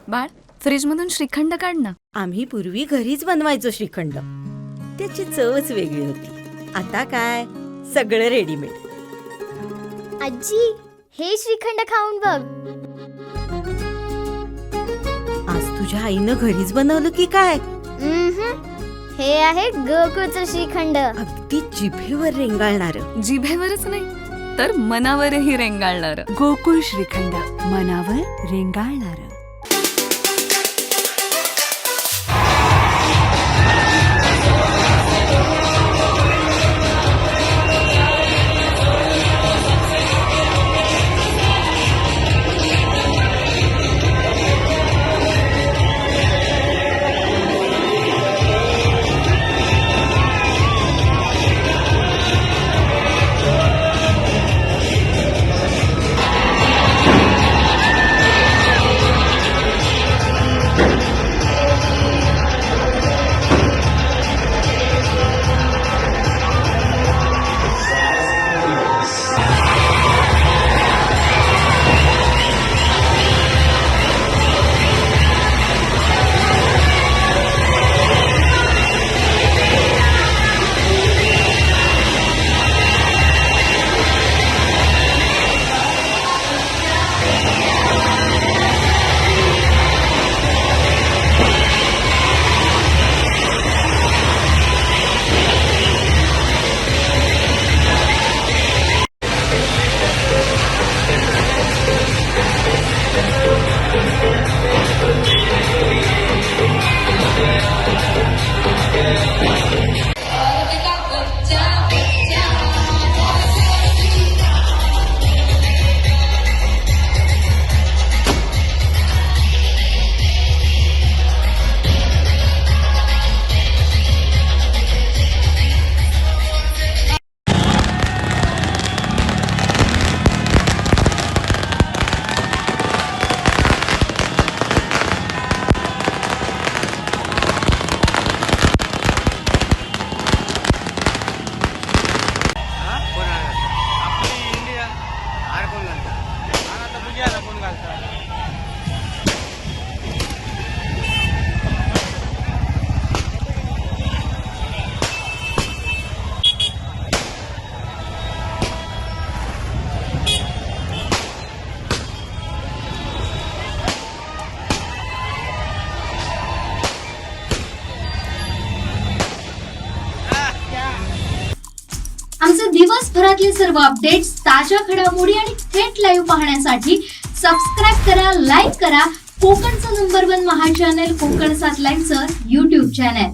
बाळ, फ्रीजमधून श्रीखंड काढ ना. आम्ही पूर्वी घरीच बनवायचो श्रीखंड. त्याची चवच वेगळी होती. आता काय सगळं रेडीमेड. आजी, हे श्रीखंड खाऊन बघ. आज तुझ्या आईनं घरीच बनवलं की काय? हे आहे गोकुळचं श्रीखंड. अगदी जिभेवर रेंगाळणार. जिभेवरच नाही तर मनावरही रेंगाळणार. गोकुळ श्रीखंड, मनावर रेंगाळणार. आमचे दिवसभरातले सर्व अपडेट्स, ताज्या घडामोडी आणि थेट लाईव्ह पाहण्यासाठी सबस्क्राईब करा, लाईक करा कोकणचं नंबर 1 महा चॅनल कोकण 7 लाईव्हचं YouTube चॅनल.